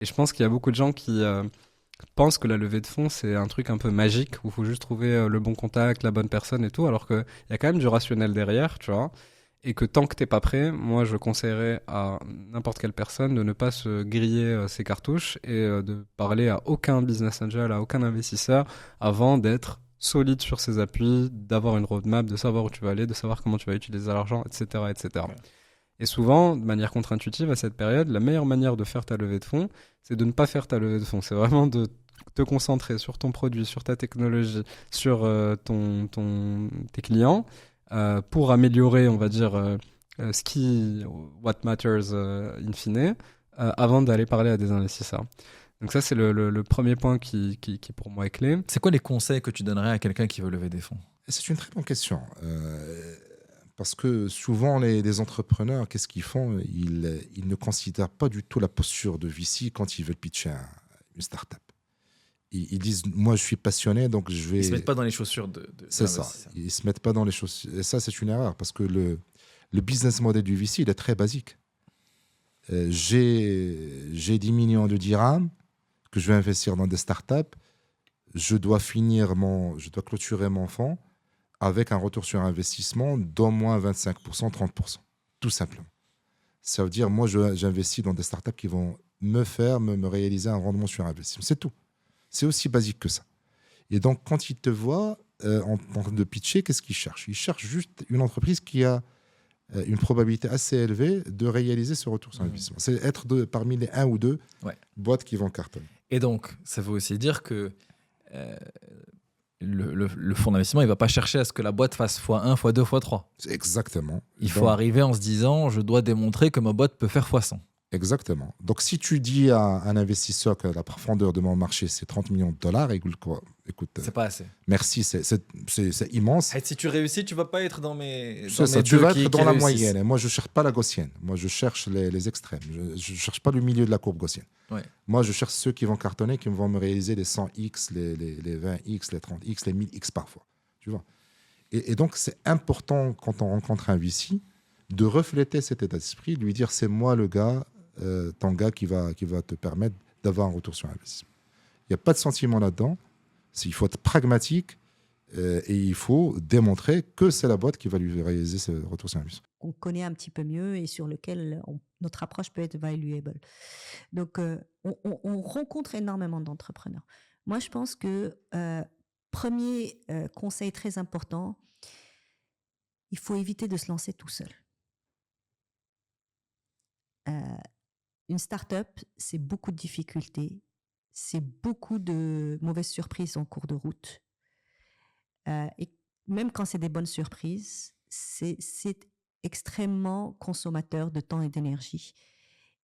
Et je pense qu'il y a beaucoup de gens qui pensent que la levée de fonds, c'est un truc un peu magique, où il faut juste trouver le bon contact, la bonne personne et tout, alors qu'il y a quand même du rationnel derrière, tu vois. Et que tant que t'es pas prêt, moi je conseillerais à n'importe quelle personne de ne pas se griller ses cartouches et de parler à aucun business angel, à aucun investisseur avant d'être solide sur ses appuis, d'avoir une roadmap, de savoir où tu vas aller, de savoir comment tu vas utiliser l'argent, etc., etc. Ouais. Et souvent, de manière contre-intuitive, à cette période, la meilleure manière de faire ta levée de fonds, c'est de ne pas faire ta levée de fonds. C'est vraiment de te concentrer sur ton produit, sur ta technologie, sur tes clients, pour améliorer, on va dire, ce qui, what matters in fine, avant d'aller parler à des investisseurs. Donc ça, c'est le premier point qui pour moi est clé. C'est quoi les conseils que tu donnerais à quelqu'un qui veut lever des fonds? C'est une très bonne question. Parce que souvent, les entrepreneurs, qu'est-ce qu'ils font? Ils ne considèrent pas du tout la posture de VC quand ils veulent pitcher une startup. Ils disent, moi, je suis passionné, donc je Ils se vais... mettent pas dans les chaussures de C'est ça. l'investisseur. Ils se mettent pas dans les choses. Et ça, c'est une erreur parce que le business model du VC, il est très basique. J'ai 10 millions de dirhams que je vais investir dans des startups. Je dois clôturer mon fonds avec un retour sur investissement d'au moins 25%, 30%. Tout simplement. Ça veut dire, moi, j'investis dans des startups qui vont me réaliser un rendement sur investissement. C'est tout. C'est aussi basique que ça. Et donc, quand ils te voient en train de pitcher, qu'est-ce qu'ils cherchent? Ils cherchent juste une entreprise qui a une probabilité assez élevée de réaliser ce retour sur investissement. C'est être parmi les un ou deux Ouais. boîtes qui vont cartonner. Et donc, ça veut aussi dire que euh, le fonds d'investissement, il ne va pas chercher à ce que la boîte fasse x1, x2, x3. Exactement. Il faut Donc, arriver en se disant, je dois démontrer que ma boîte peut faire x100. exactement. Donc, si tu dis à un investisseur que la profondeur de mon marché, c'est 30 millions de dollars, écoute, C'est pas assez. merci, c'est immense. Si tu réussis, tu vas pas être dans mes, C'est dans ça, mes tu deux vas qui, être qui dans la réussissent. moyenne. Et moi, je ne cherche pas la gaussienne. Moi, je cherche les extrêmes. Je ne cherche pas le milieu de la courbe gaussienne. Ouais. Moi, je cherche ceux qui vont cartonner, qui vont me réaliser les 100x, les 20x, les 30x, les 1000x parfois. Tu vois. Et donc, c'est important, quand on rencontre un VC, de refléter cet état d'esprit, de lui dire, c'est moi le gars, ton gars qui va te permettre d'avoir un retour sur investissement. Il n'y a pas de sentiment là-dedans. Il faut être pragmatique et il faut démontrer que c'est la boîte qui va lui réaliser ce retour sur investissement. On connaît un petit peu mieux et sur lequel notre approche peut être valuable. Donc, on rencontre énormément d'entrepreneurs. Moi, je pense que premier conseil très important, il faut éviter de se lancer tout seul. Une start-up, c'est beaucoup de difficultés, c'est beaucoup de mauvaises surprises en cours de route. Et même quand c'est des bonnes surprises, c'est extrêmement consommateur de temps et d'énergie.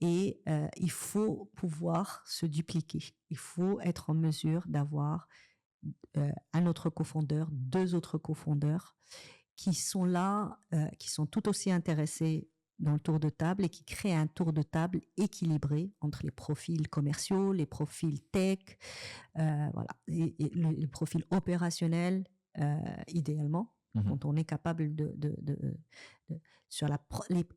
Et il faut pouvoir se dupliquer. Il faut être en mesure d'avoir un autre cofondeur, deux autres cofondeurs qui sont là, qui sont tout aussi intéressés dans le tour de table et qui créent un tour de table équilibré entre les profils commerciaux, les profils tech, voilà, et le profil opérationnel, idéalement, quand on est capable sur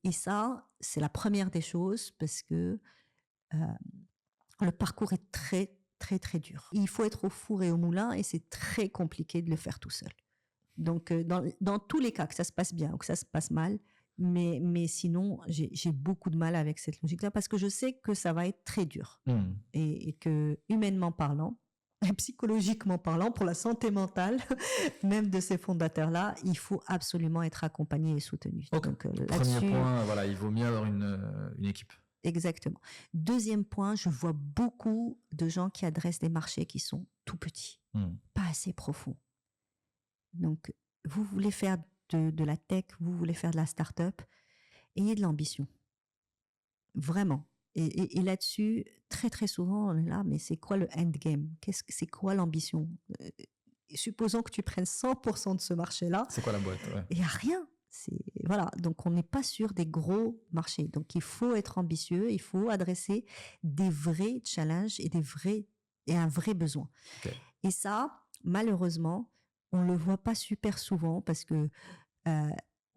et ça, c'est la première des choses parce que le parcours est très, très, très dur. Il faut être au four et au moulin et c'est très compliqué de le faire tout seul. Donc, dans tous les cas, que ça se passe bien ou que ça se passe mal, mais sinon, j'ai beaucoup de mal avec cette logique-là parce que je sais que ça va être très dur et que, humainement parlant, psychologiquement parlant, pour la santé mentale, même de ces fondateurs-là, il faut absolument être accompagné et soutenu. Okay. Donc, Premier là-dessus, point, voilà, il vaut mieux avoir une équipe. Exactement. Deuxième point, je vois beaucoup de gens qui adressent des marchés qui sont tout petits, pas assez profonds. Donc, vous voulez faire de la tech, vous voulez faire de la start-up, ayez de l'ambition. Vraiment. Et là-dessus, très très souvent, on est là, mais c'est quoi le endgame? C'est quoi l'ambition? Supposons que tu prennes 100% de ce marché-là. C'est quoi la boîte? Ouais. Il n'y a rien. Voilà. Donc, on n'est pas sur des gros marchés. Donc, il faut être ambitieux, il faut adresser des vrais challenges et un vrai besoin. Okay. Et ça, malheureusement, on ne le voit pas super souvent parce que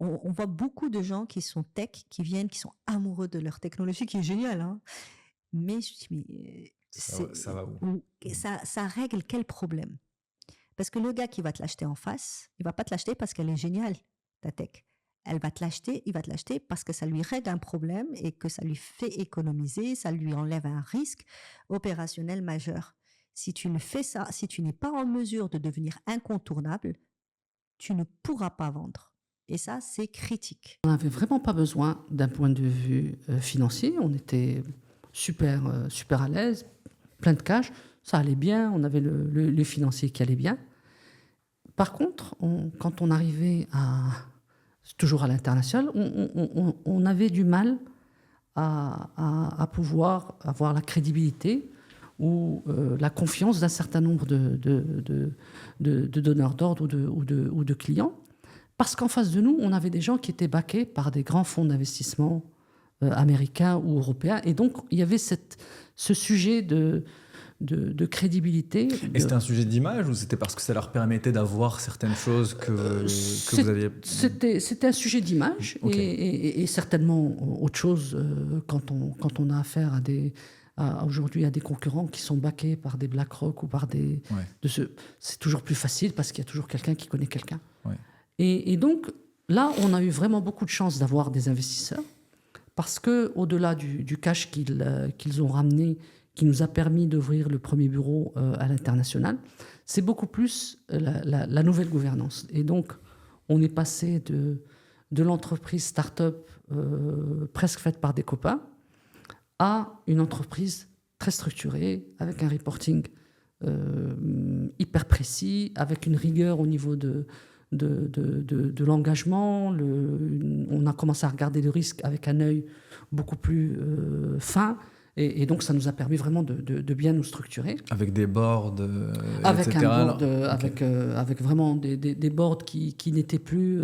on voit beaucoup de gens qui sont tech, qui viennent, qui sont amoureux de leur technologie, qui est géniale, hein, Mais je dis, mais Ça va où? ça règle quel problème? Parce que le gars qui va te l'acheter en face, il va pas te l'acheter parce qu'elle est géniale, ta tech. Il va te l'acheter parce que ça lui règle un problème et que ça lui fait économiser, ça lui enlève un risque opérationnel majeur. Si tu ne fais ça, si tu n'es pas en mesure de devenir incontournable, tu ne pourras pas vendre. Et ça, c'est critique. On n'avait vraiment pas besoin d'un point de vue financier. On était super à l'aise, plein de cash. Ça allait bien, on avait le financier qui allait bien. Par contre, quand on arrivait toujours à l'international, on avait du mal à pouvoir avoir la crédibilité ou la confiance d'un certain nombre de donneurs d'ordre ou de clients. Parce qu'en face de nous, on avait des gens qui étaient backés par des grands fonds d'investissement américains ou européens. Et donc, il y avait ce sujet de crédibilité. Et c'était un sujet d'image ou c'était parce que ça leur permettait d'avoir certaines choses que vous aviez... C'était un sujet d'image. Okay. Et certainement autre chose quand on a affaire aujourd'hui à des concurrents qui sont backés par des BlackRock ou par des... Ouais. C'est toujours plus facile parce qu'il y a toujours quelqu'un qui connaît quelqu'un. Ouais. Et donc, là, on a eu vraiment beaucoup de chance d'avoir des investisseurs parce qu'au-delà du cash qu'ils ont ramené, qui nous a permis d'ouvrir le premier bureau à l'international, c'est beaucoup plus la nouvelle gouvernance. Et donc, on est passé de l'entreprise start-up presque faite par des copains à une entreprise très structurée, avec un reporting hyper précis, avec une rigueur au niveau de l'engagement. On a commencé à regarder le risque avec un œil beaucoup plus fin. Et donc, ça nous a permis vraiment de bien nous structurer. Avec des boards, avec etc. Un board, avec vraiment des boards qui n'étaient plus...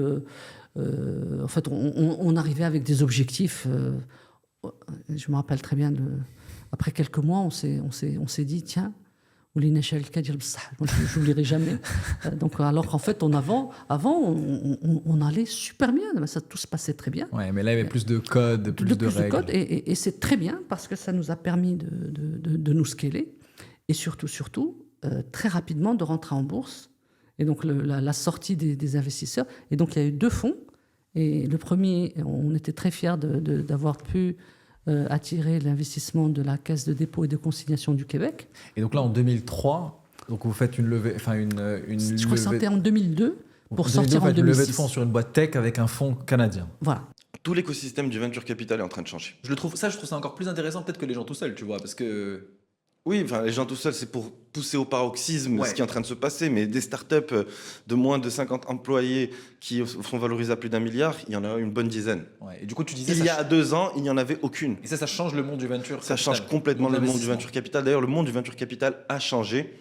en fait, on arrivait avec des objectifs. Je me rappelle très bien, après quelques mois, on s'est dit, tiens, je n'oublierai jamais. Donc, alors qu'en fait, avant, on allait super bien, tout se passait très bien. Ouais, mais là, il y avait plus de codes, plus de règles. Code, et c'est très bien parce que ça nous a permis de nous scaler et surtout, très rapidement de rentrer en bourse. Et donc, la sortie des investisseurs. Et donc, il y a eu 2 fonds. Et le premier, on était très fiers d'avoir pu attirer l'investissement de la Caisse de dépôt et de consignation du Québec. Et donc là, en 2003, donc vous faites une levée... Je crois que c'était en 2002 pour sortir en 2006. Une levée de fonds sur une boîte tech avec un fonds canadien. Voilà. Tout l'écosystème du venture capital est en train de changer. Je trouve ça encore plus intéressant peut-être que les gens tout seuls, tu vois, parce que... Oui, enfin, les gens tout seuls, c'est pour pousser au paroxysme ce qui est en train de se passer. Mais des startups de moins de 50 employés qui sont valorisées à plus d'1 milliard, il y en a une bonne dizaine. Ouais. Et du coup, tu disais... Il y a 2 ans, il n'y en avait aucune. Et ça change le monde du venture Ça capital. change complètement le monde du venture capital. D'ailleurs, le monde du venture capital a changé.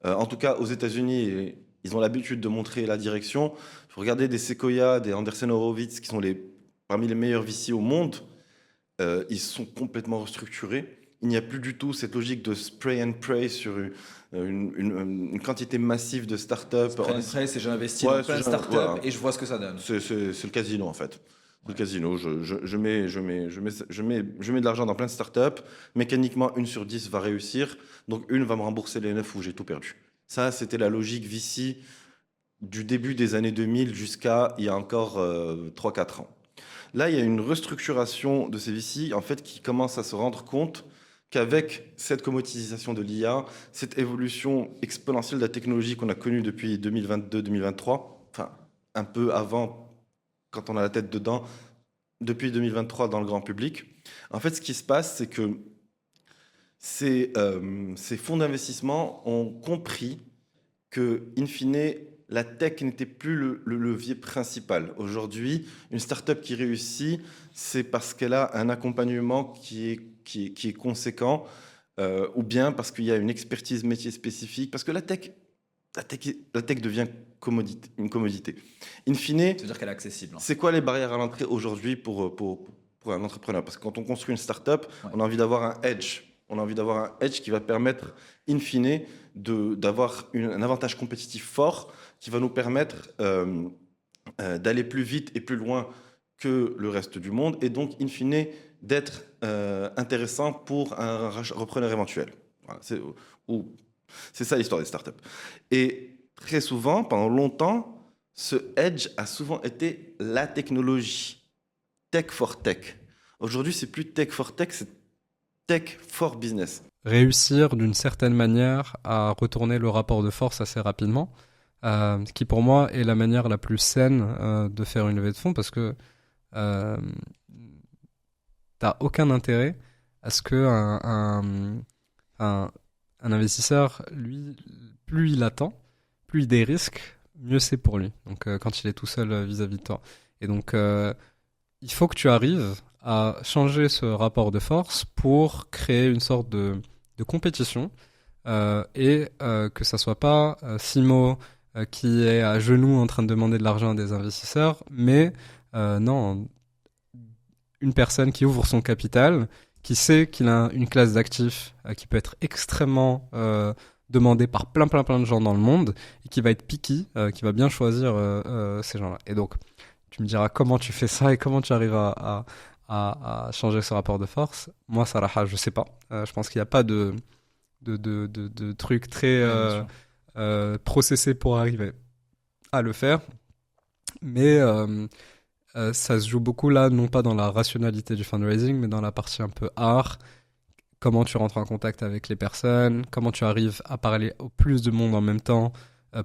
En tout cas, aux États-Unis, ils ont l'habitude de montrer la direction. Il faut regarder des Sequoia, des Andreessen Horowitz, qui sont parmi les meilleurs VC au monde. Ils sont complètement restructurés. Il n'y a plus du tout cette logique de spray and pray sur une quantité massive de startups. Spray and pray, c'est j'ai investi dans plein de startups et je vois ce que ça donne. C'est le casino en fait. Le casino, je mets de l'argent dans plein de startups. Mécaniquement, 1 sur 10 va réussir. Donc, 1 va me rembourser les 9 où j'ai tout perdu. Ça, c'était la logique VC du début des années 2000 jusqu'à il y a encore 3-4 ans. Là, il y a une restructuration de ces VC en fait, qui commence à se rendre compte qu'avec cette commodisation de l'IA, cette évolution exponentielle de la technologie qu'on a connue depuis 2022-2023, enfin un peu avant, quand on a la tête dedans, depuis 2023 dans le grand public, en fait, ce qui se passe, c'est que ces fonds d'investissement ont compris que, in fine, la tech n'était plus le levier principal. Aujourd'hui, une start-up qui réussit, c'est parce qu'elle a un accompagnement qui est conséquent, ou bien parce qu'il y a une expertise métier spécifique, parce que la tech devient une commodité. In fine, c'est-à-dire qu'elle est accessible. C'est quoi les barrières à l'entrée aujourd'hui pour un entrepreneur? Parce que quand on construit une start-up, on a envie d'avoir un edge. On a envie d'avoir un edge qui va permettre, in fine, d'avoir un avantage compétitif fort qui va nous permettre d'aller plus vite et plus loin que le reste du monde et donc, in fine, d'être intéressant pour un repreneur éventuel. Voilà, c'est ça l'histoire des startups. Et très souvent, pendant longtemps, ce edge a souvent été la technologie. Tech for tech. Aujourd'hui, c'est plus tech for tech, c'est tech for business. Réussir d'une certaine manière à retourner le rapport de force assez rapidement, ce qui pour moi est la manière la plus saine de faire une levée de fonds, parce que t'as aucun intérêt à ce que un investisseur, lui, plus il attend, plus il des risques, mieux c'est pour lui. Donc quand il est tout seul vis-à-vis de toi. Et donc il faut que tu arrives à changer ce rapport de force pour créer une sorte de compétition et que ça soit pas Simo qui est à genoux en train de demander de l'argent à des investisseurs, mais non, une personne qui ouvre son capital, qui sait qu'il a une classe d'actifs qui peut être extrêmement demandée par plein de gens dans le monde et qui va être picky, qui va bien choisir ces gens-là. Et donc, tu me diras comment tu fais ça et comment tu arrives à changer ce rapport de force. Moi, Sarah, je sais pas. Je pense qu'il n'y a pas de truc très processé pour arriver à le faire. Mais ça se joue beaucoup là, non pas dans la rationalité du fundraising, mais dans la partie un peu art. Comment tu rentres en contact avec les personnes, comment tu arrives à parler au plus de monde en même temps,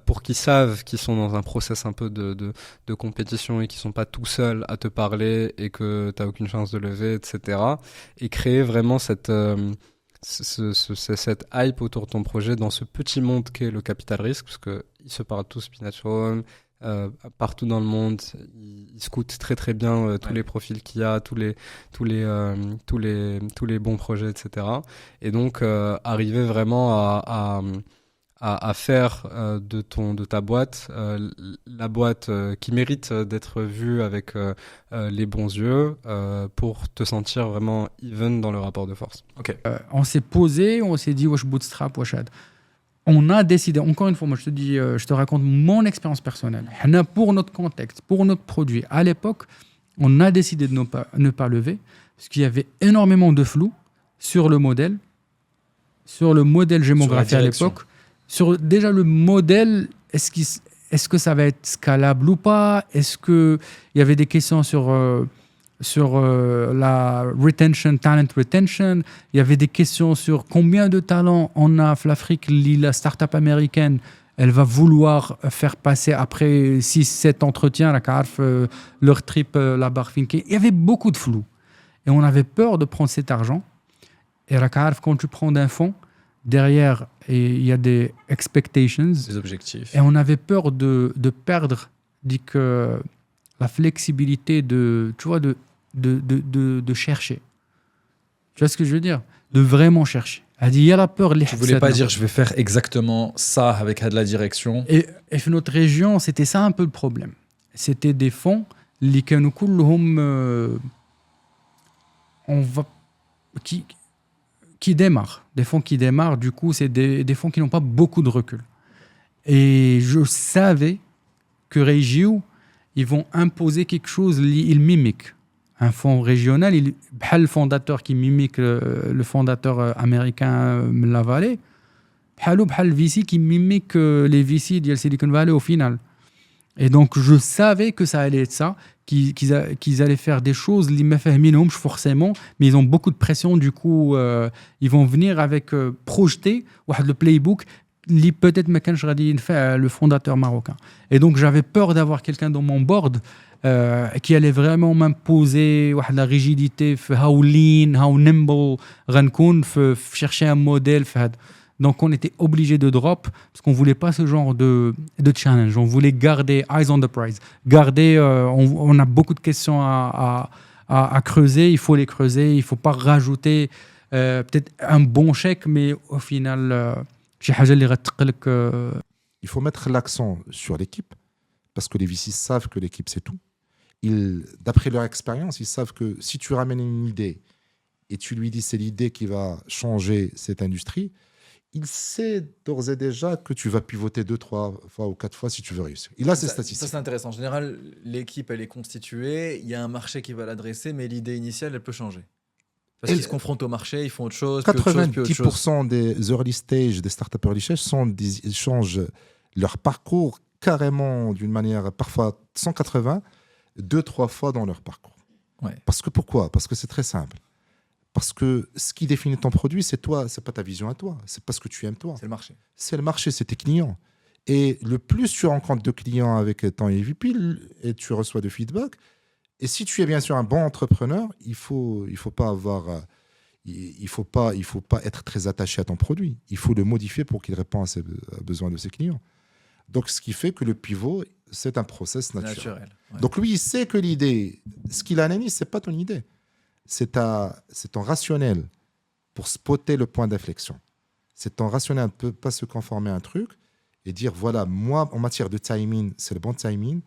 pour qu'ils savent qu'ils sont dans un process un peu de compétition et qu'ils sont pas tout seuls à te parler et que t'as aucune chance de lever, etc. Et créer vraiment cette hype autour de ton projet dans ce petit monde qu'est le capital risque, parce que ils se parlent tous Spinach Home, partout dans le monde, ils scoutent très bien tous les profils qu'il y a, tous les bons projets, etc. Et donc arriver vraiment à faire de ta boîte la boîte qui mérite d'être vue avec les bons yeux pour te sentir vraiment even dans le rapport de force. On s'est posé, on s'est dit wesh bootstrap, wesh ad. On a décidé, encore une fois, moi je te raconte mon expérience personnelle. Pour notre contexte, pour notre produit, à l'époque, on a décidé de ne pas lever parce qu'il y avait énormément de flou sur le modèle gémographique à l'époque. Sur déjà le modèle, est-ce que ça va être scalable ou pas? Est-ce qu'il y avait des questions sur la talent retention? Il y avait des questions sur combien de talents on a en Afrique. La start-up américaine, elle va vouloir faire passer après 6-7 entretiens, leur trip, la barre Finke. Il y avait beaucoup de flou. Et on avait peur de prendre cet argent. Et quand tu prends d'un fonds, derrière, il y a des expectations, des objectifs. Et on avait peur de perdre que la flexibilité de chercher. Tu vois ce que je veux dire? De vraiment chercher. Il y a la peur. Tu voulais pas dire je vais faire exactement ça avec de la direction. Et dans notre région, c'était ça un peu le problème. C'était des fonds qui démarrent. Des fonds qui démarrent, du coup, c'est des fonds qui n'ont pas beaucoup de recul. Et je savais que Régio, ils vont imposer quelque chose, ils mimiquent. Un fonds régional, le fondateur qui mimique le fondateur américain de la vallée, le VC qui mimique les VC de Silicon Valley au final. Et donc, je savais que ça allait être ça, qu'ils allaient faire des choses, ils ne me forcément, mais ils ont beaucoup de pression, du coup, ils vont venir avec projeter le playbook, peut-être le fondateur marocain. Et donc, j'avais peur d'avoir quelqu'un dans mon board qui allait vraiment m'imposer la rigidité, how lean, how nimble, chercher un modèle. Donc, on était obligé de drop parce qu'on ne voulait pas ce genre de challenge. On voulait garder eyes on the prize. On a beaucoup de questions à creuser. Il faut les creuser. Il ne faut pas rajouter peut-être un bon chèque, mais au final, il faut mettre l'accent sur l'équipe parce que les VC savent que l'équipe, c'est tout. D'après leur expérience, ils savent que si tu ramènes une idée et tu lui dis c'est l'idée qui va changer cette industrie, il sait d'ores et déjà que tu vas pivoter 2, 3 fois ou 4 fois si tu veux réussir. Il a ses statistiques. Ça, c'est intéressant. En général, l'équipe, elle est constituée, il y a un marché qui va l'adresser, mais l'idée initiale, elle peut changer. Parce qu'ils se confrontent au marché, ils font autre chose, puis autre chose, puis autre chose. 90% des early stage, des startups early stage, ils changent leur parcours carrément d'une manière parfois 180, 2-3 fois dans leur parcours. Ouais. Parce que pourquoi ? Parce que c'est très simple. Parce que ce qui définit ton produit, c'est toi, c'est pas ta vision à toi, c'est pas ce que tu aimes toi. C'est le marché. C'est le marché, c'est tes clients. Et le plus tu rencontres de clients avec ton MVP et tu reçois de feedback, et si tu es bien sûr un bon entrepreneur, il faut pas être très attaché à ton produit. Il faut le modifier pour qu'il réponde aux besoins de ses clients. Donc, ce qui fait que le pivot, c'est un process naturel. Ouais. Donc, lui, il sait que l'idée, ce qu'il analyse, c'est pas ton idée. C'est ton rationnel pour spotter le point d'inflexion. C'est ton rationnel, ne peut pas se conformer à un truc et dire, voilà, moi, en matière de timing, c'est le bon timing.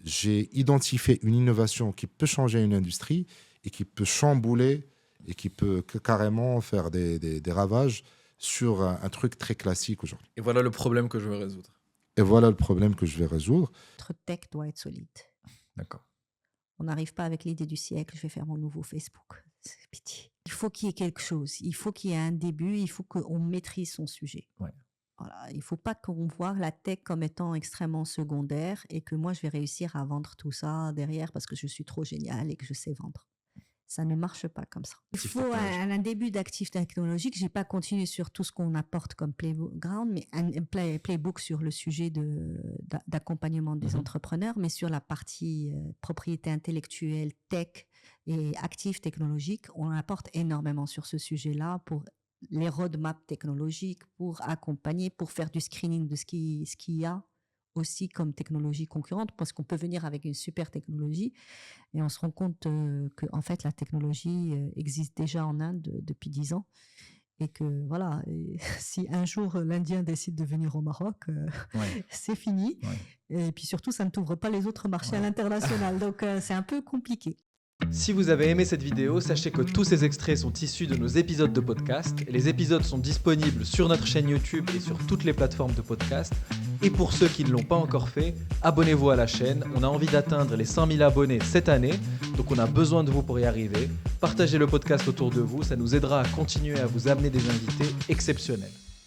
J'ai identifié une innovation qui peut changer une industrie et qui peut chambouler et qui peut carrément faire des ravages sur un truc très classique aujourd'hui. Et voilà le problème que je veux résoudre. Et voilà le problème que je vais résoudre. Notre tech doit être solide. D'accord. On n'arrive pas avec l'idée du siècle, je vais faire mon nouveau Facebook. C'est pitié. Il faut qu'il y ait quelque chose. Il faut qu'il y ait un début. Il faut qu'on maîtrise son sujet. Ouais. Voilà. Il ne faut pas qu'on voit la tech comme étant extrêmement secondaire et que moi, je vais réussir à vendre tout ça derrière parce que je suis trop génial et que je sais vendre. Ça ne marche pas comme ça. Il faut un début d'actif technologique. Je n'ai pas continué sur tout ce qu'on apporte comme playground, mais un playbook sur le sujet d'accompagnement des entrepreneurs, mais sur la partie propriété intellectuelle, tech et actif technologique, on apporte énormément sur ce sujet-là pour les roadmaps technologiques, pour accompagner, pour faire du screening de ce qu'il y a aussi comme technologie concurrente, parce qu'on peut venir avec une super technologie et on se rend compte que en fait la technologie existe déjà en Inde depuis 10 ans et que voilà, si un jour l'Indien décide de venir au Maroc, c'est fini. Ouais. Et puis surtout, ça ne t'ouvre pas les autres marchés à l'international, donc c'est un peu compliqué. Si vous avez aimé cette vidéo, sachez que tous ces extraits sont issus de nos épisodes de podcast. Les épisodes sont disponibles sur notre chaîne YouTube et sur toutes les plateformes de podcast. Et pour ceux qui ne l'ont pas encore fait, abonnez-vous à la chaîne. On a envie d'atteindre les 100 000 abonnés cette année, donc on a besoin de vous pour y arriver. Partagez le podcast autour de vous, ça nous aidera à continuer à vous amener des invités exceptionnels.